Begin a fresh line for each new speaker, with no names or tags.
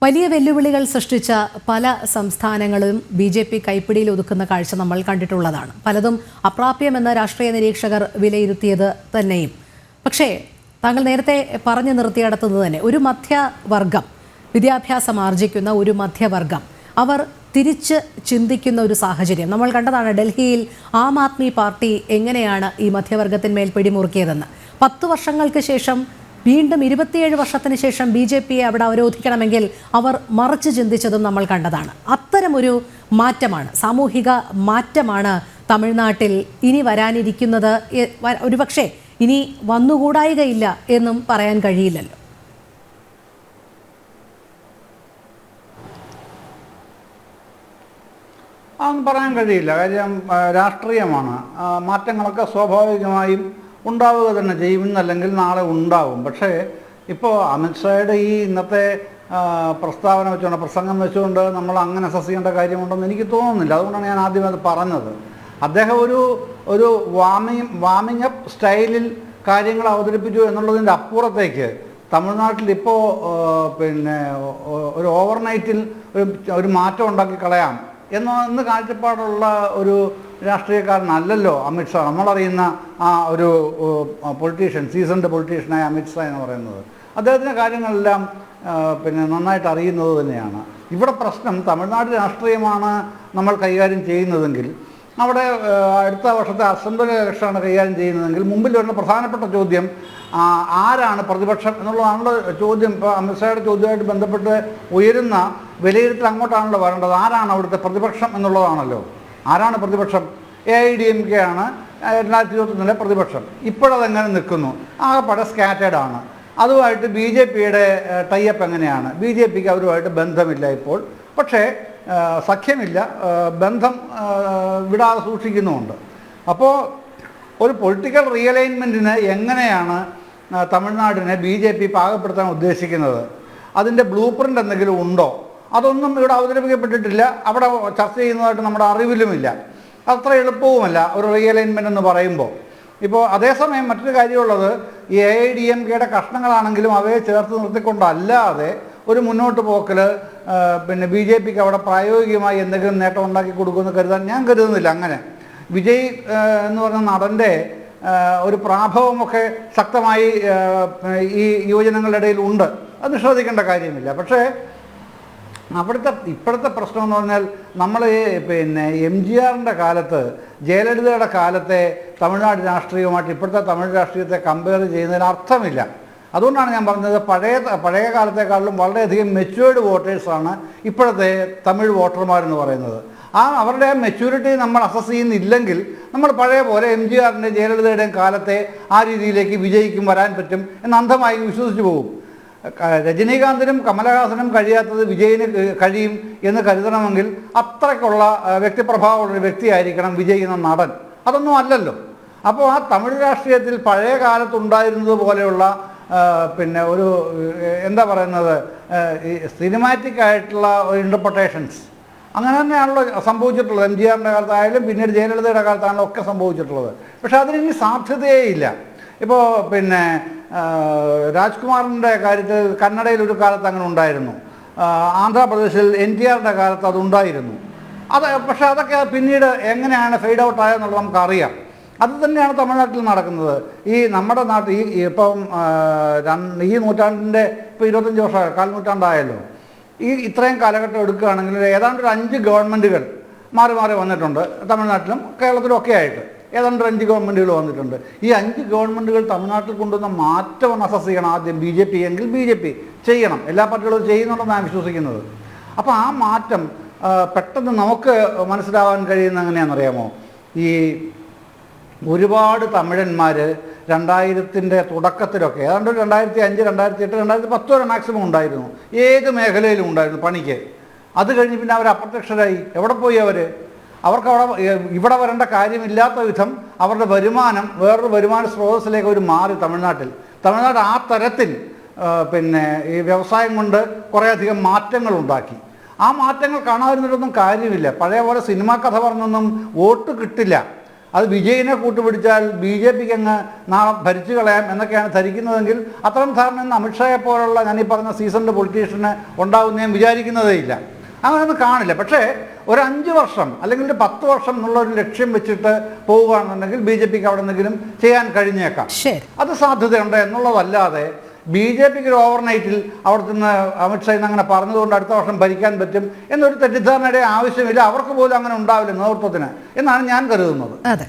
വലിയ വെല്ലുവിളികൾ സൃഷ്ടിച്ച പല സംസ്ഥാനങ്ങളും ബി.ജെ.പി. കൈപ്പിടിയിൽ ഒതുക്കുന്ന കാഴ്ച നമ്മൾ കണ്ടിട്ടുള്ളതാണ്. പലതും അപ്രാപ്യമെന്ന രാഷ്ട്രീയ നിരീക്ഷകർ വിലയിരുത്തിയത് തന്നെയും. പക്ഷേ താങ്കൾ നേരത്തെ പറഞ്ഞു നിർത്തിയിടത്തുനിന്ന് തന്നെ ഒരു മധ്യവർഗം, വിദ്യാഭ്യാസം ആർജിക്കുന്ന ഒരു മധ്യവർഗം, അവർ തിരിച്ച് ചിന്തിക്കുന്ന ഒരു സാഹചര്യം നമ്മൾ കണ്ടതാണ്. ഡൽഹിയിൽ ആം ആദ്മി പാർട്ടി എങ്ങനെയാണ് ഈ മധ്യവർഗത്തിന്മേൽ പിടിമുറുക്കിയതെന്ന്. 10 വർഷങ്ങൾക്ക് ശേഷം വീണ്ടും 27 വർഷത്തിന് ശേഷം ബി.ജെ.പിയെ അവിടെ അവരോധിക്കണമെങ്കിൽ അവർ മറിച്ച് ചിന്തിച്ചതും നമ്മൾ കണ്ടതാണ്. അത്തരമൊരു മാറ്റമാണ്, സാമൂഹിക മാറ്റമാണ് തമിഴ്നാട്ടിൽ ഇനി വരാനിരിക്കുന്നത്. ഒരുപക്ഷെ ഇനി വന്നുകൂടായികയില്ല എന്നും പറയാൻ കഴിയില്ലല്ലോ.
അതൊന്നും പറയാൻ കഴിയില്ല. കാര്യം രാഷ്ട്രീയമാണ്. മാറ്റങ്ങളൊക്കെ സ്വാഭാവികമായും ഉണ്ടാവുക തന്നെ ചെയ്യും, ഇന്നല്ലെങ്കിൽ നാളെ ഉണ്ടാവും. പക്ഷേ ഇപ്പോൾ അമിത്ഷായുടെ ഈ ഇന്നത്തെ പ്രസ്താവന വെച്ചുകൊണ്ട്, പ്രസംഗം വെച്ചുകൊണ്ട് നമ്മൾ അങ്ങനെ ചെയ്യേണ്ട കാര്യമുണ്ടെന്ന് എനിക്ക് തോന്നുന്നില്ല. അതുകൊണ്ടാണ് ഞാൻ ആദ്യം അത് പറഞ്ഞത്. അദ്ദേഹം ഒരു വാമിംഗ് അപ്പ് സ്റ്റൈലിൽ കാര്യങ്ങൾ അവതരിപ്പിച്ചു എന്നുള്ളതിൻ്റെ അപ്പുറത്തേക്ക് തമിഴ്നാട്ടിൽ ഇപ്പോൾ ഒരു ഓവർനൈറ്റിൽ ഒരു മാറ്റം ഉണ്ടാക്കി കളയാം എന്ന് കാഴ്ചപ്പാടുള്ള ഒരു രാഷ്ട്രീയക്കാരനല്ലല്ലോ അമിത്ഷാ. നമ്മളറിയുന്ന ആ ഒരു പൊളിറ്റീഷ്യൻ, സീസൺഡ് പൊളിറ്റീഷ്യനായ അമിത്ഷാ എന്ന് പറയുന്നത്. അദ്ദേഹത്തിൻ്റെ കാര്യങ്ങളെല്ലാം നന്നായിട്ട് അറിയുന്നത് തന്നെയാണ്. ഇവിടെ പ്രശ്നം തമിഴ്നാട് രാഷ്ട്രീയമാണ് നമ്മൾ കൈകാര്യം ചെയ്യുന്നതെങ്കിൽ, അവിടെ അടുത്ത വർഷത്തെ അസംബ്ലി ഇലക്ഷനാണ് കൈകാര്യം ചെയ്യുന്നതെങ്കിൽ മുമ്പിൽ വരുന്ന പ്രധാനപ്പെട്ട ചോദ്യം ആരാണ് പ്രതിപക്ഷം എന്നുള്ളതാണല്ലോ ചോദ്യം. ഇപ്പോൾ അമിത്ഷായുടെ ചോദ്യമായിട്ട് ബന്ധപ്പെട്ട് ഉയരുന്ന വിലയിരുത്തൽ അങ്ങോട്ടാണല്ലോ വരേണ്ടത്. ആരാണ് അവിടുത്തെ പ്രതിപക്ഷം എന്നുള്ളതാണല്ലോ. ആരാണ് പ്രതിപക്ഷം? AIDMK ആണ് 2021 പ്രതിപക്ഷം. ഇപ്പോഴതെങ്ങനെ നിൽക്കുന്നു? ആകെപ്പാടെ സ്കാറ്റേഡ് ആണ്. അതുമായിട്ട് BJPയുടെ ടൈപ്പ് എങ്ങനെയാണ്? BJPക്ക് അവരുമായിട്ട് ബന്ധമില്ല ഇപ്പോൾ, പക്ഷേ സഖ്യമില്ല, ബന്ധം വിടാതെ സൂക്ഷിക്കുന്നുമുണ്ട്. അപ്പോൾ ഒരു പൊളിറ്റിക്കൽ റിയലൈൻമെൻറ്റിന് എങ്ങനെയാണ് തമിഴ്നാടിനെ BJP പാകപ്പെടുത്താൻ ഉദ്ദേശിക്കുന്നത്? അതിൻ്റെ ബ്ലൂ പ്രിൻ്റ് എന്തെങ്കിലും ഉണ്ടോ? അതൊന്നും ഇവിടെ അവതരിപ്പിക്കപ്പെട്ടിട്ടില്ല. അവിടെ ചർച്ച ചെയ്യുന്നതായിട്ട് നമ്മുടെ അറിവിലുമില്ല. അത്ര എളുപ്പവുമല്ല ഒരു റിയലൈൻമെൻറ്റ് എന്ന് പറയുമ്പോൾ. ഇപ്പോൾ അതേസമയം മറ്റൊരു കാര്യമുള്ളത്, ഈ AIDMKയുടെ കഷ്ണങ്ങളാണെങ്കിലും അവയെ ചേർത്ത് നിർത്തിക്കൊണ്ടല്ലാതെ ഒരു മുന്നോട്ട് പോക്കൽ BJPക്ക് അവിടെ പ്രായോഗികമായി എന്തെങ്കിലും നേട്ടം ഉണ്ടാക്കി കൊടുക്കുമെന്ന് കരുതാൻ ഞാൻ കരുതുന്നില്ല. അങ്ങനെ വിജയ് എന്ന് പറഞ്ഞ നടൻ്റെ ഒരു പ്രാഭവമൊക്കെ ശക്തമായി ഈ യുവജനങ്ങളുടെ ഇടയിൽ ഉണ്ട്. അത് നിഷേധിക്കേണ്ട കാര്യമില്ല. പക്ഷേ ഇപ്പോഴത്തെ പ്രശ്നം എന്ന് പറഞ്ഞാൽ, നമ്മൾ MGRൻ്റെ കാലത്ത്, ജയലളിതയുടെ കാലത്തെ തമിഴ്നാട് രാഷ്ട്രീയവുമായിട്ട് ഇപ്പോഴത്തെ തമിഴ് രാഷ്ട്രീയത്തെ കമ്പയർ ചെയ്യുന്നതിന് അർത്ഥമില്ല. അതുകൊണ്ടാണ് ഞാൻ പറഞ്ഞത്, പഴയ കാലത്തെക്കാളും വളരെയധികം മെച്യൂർഡ് വോട്ടേഴ്സാണ് ഇപ്പോഴത്തെ തമിഴ് വോട്ടർമാരെന്ന് പറയുന്നത്. അവരുടെ മെച്യൂരിറ്റി നമ്മൾ അസസ് ചെയ്യുന്നില്ലെങ്കിൽ നമ്മൾ പഴയ പോലെ MGRൻ്റെയും ജയലളിതയുടെയും കാലത്തെ ആ രീതിയിലേക്ക് വിജയിക്കും, വരാൻ പറ്റും എന്ന് അന്ധമായി വിശ്വസിച്ച് പോകും. രജനീകാന്തിനും കമലഹാസനും കഴിയാത്തത് വിജയിന് കഴിയും എന്ന് കരുതണമെങ്കിൽ അത്രയ്ക്കുള്ള വ്യക്തിപ്രഭാവമുള്ളൊരു വ്യക്തിയായിരിക്കണം വിജയ് എന്ന നടൻ. അതൊന്നും അല്ലല്ലോ. അപ്പോൾ ആ തമിഴ് രാഷ്ട്രീയത്തിൽ പഴയ കാലത്തുണ്ടായിരുന്നത് പോലെയുള്ള ഒരു എന്താ പറയുന്നത്, സിനിമാറ്റിക് ആയിട്ടുള്ള ഇൻ്റർപ്രിട്ടേഷൻസ് അങ്ങനെ തന്നെയാണല്ലോ സംഭവിച്ചിട്ടുള്ളത്. MGRൻ്റെ കാലത്തായാലും പിന്നീട് ജയലളിതയുടെ കാലത്താണല്ലോ ഒക്കെ സംഭവിച്ചിട്ടുള്ളത്. പക്ഷെ അതിനി സാധ്യതയേ ഇല്ല. ഇപ്പോൾ രാജ്കുമാറിൻ്റെ കാര്യത്തിൽ കന്നഡയിൽ ഒരു കാലത്ത് അങ്ങനെ ഉണ്ടായിരുന്നു. ആന്ധ്രാപ്രദേശിൽ NTRൻ്റെ കാലത്ത് അതുണ്ടായിരുന്നു. പക്ഷേ അതൊക്കെ പിന്നീട് എങ്ങനെയാണ് ഫെയ്ഡ് ഔട്ട് ആയെന്നുള്ളത് നമുക്കറിയാം. അത് തന്നെയാണ് തമിഴ്നാട്ടിൽ നടക്കുന്നത്. ഈ നമ്മുടെ നാട്ടിൽ ഇപ്പം ഈ നൂറ്റാണ്ടിൻ്റെ ഇപ്പോൾ 25 വർഷം, 4 നൂറ്റാണ്ടായല്ലോ. ഇത്രയും കാലഘട്ടം എടുക്കുകയാണെങ്കിൽ ഏതാണ്ട് ഒരു 5 ഗവൺമെൻറ്റുകൾ മാറി മാറി വന്നിട്ടുണ്ട്. തമിഴ്നാട്ടിലും കേരളത്തിലും ഒക്കെ ആയിട്ട് ഏതാണ്ട് 5 ഗവൺമെൻറ്റുകൾ വന്നിട്ടുണ്ട്. ഈ 5 ഗവൺമെൻറ്റുകൾ തമിഴ്നാട്ടിൽ കൊണ്ടുവന്ന മാറ്റം അസസ് ചെയ്യണം ആദ്യം BJP എങ്കിൽ BJP ചെയ്യണം. എല്ലാ പാർട്ടികളും ചെയ്യുന്നുണ്ടെന്ന് ഞാൻ വിശ്വസിക്കുന്നത്. അപ്പോൾ ആ മാറ്റം പെട്ടെന്ന് നമുക്ക് മനസ്സിലാവാൻ കഴിയുന്ന എങ്ങനെയാണെന്നറിയാമോ? ഈ ഒരുപാട് തമിഴന്മാർ 2000ൻ്റെ തുടക്കത്തിലൊക്കെ ഏതാണ്ട് 2005, 2008, 2010 വരെ മാക്സിമം ഉണ്ടായിരുന്നു. ഏത് മേഖലയിലും ഉണ്ടായിരുന്നു പണിക്ക്. അത് കഴിഞ്ഞ് പിന്നെ അവർ അപ്രത്യക്ഷരായി. എവിടെ പോയി അവർക്ക് ഇവിടെ വരേണ്ട കാര്യമില്ലാത്ത വിധം അവരുടെ വരുമാനം വേറൊരു വരുമാന സ്രോതസ്സിലേക്ക് അവർ മാറി. തമിഴ്നാട് ആ തരത്തിൽ ഈ വ്യവസായം കൊണ്ട് കുറേയധികം മാറ്റങ്ങൾ ഉണ്ടാക്കി. ആ മാറ്റങ്ങൾ കാണാതിരുന്നിട്ടൊന്നും കാര്യമില്ല. പഴയ പോലെ സിനിമാ കഥ പറഞ്ഞൊന്നും വോട്ട് കിട്ടില്ല. അത് വിജയിനെ കൂട്ടുപിടിച്ചാൽ BJPക്ക് അങ്ങ് നാളെ ഭരിച്ചു കളയാം എന്നൊക്കെയാണ് ധരിക്കുന്നതെങ്കിൽ അത്തരം ധാരണ ഇന്ന് അമിത്ഷായെ പോലുള്ള ഞാൻ ഈ പറഞ്ഞ സീസൺഡ് പൊളിറ്റീഷ്യന് ഉണ്ടാകുന്ന ഞാൻ വിചാരിക്കുന്നതേ ഇല്ല. അങ്ങനെയൊന്നും കാണില്ല. പക്ഷേ ഒരു 5 വർഷം അല്ലെങ്കിൽ ഒരു 10 വർഷം എന്നുള്ള ഒരു ലക്ഷ്യം വെച്ചിട്ട് പോവുകയാണെന്നുണ്ടെങ്കിൽ BJPക്ക് അവിടെ എന്തെങ്കിലും ചെയ്യാൻ കഴിഞ്ഞേക്കാം. അത് സാധ്യതയുണ്ട് എന്നുള്ളതല്ലാതെ BJPക്ക് ഒരു ഓവർനൈറ്റിൽ അവിടെ നിന്ന് അമിത്ഷാ ഇന്ന് അങ്ങനെ പറഞ്ഞതുകൊണ്ട് അടുത്ത വർഷം ഭരിക്കാൻ പറ്റും എന്നൊരു തെറ്റിദ്ധാരണയുടെ ആവശ്യമില്ല. അവർക്ക് പോലും അങ്ങനെ ഉണ്ടാവില്ല നേതൃത്വത്തിന് എന്നാണ് ഞാൻ കരുതുന്നത്.
അതെ.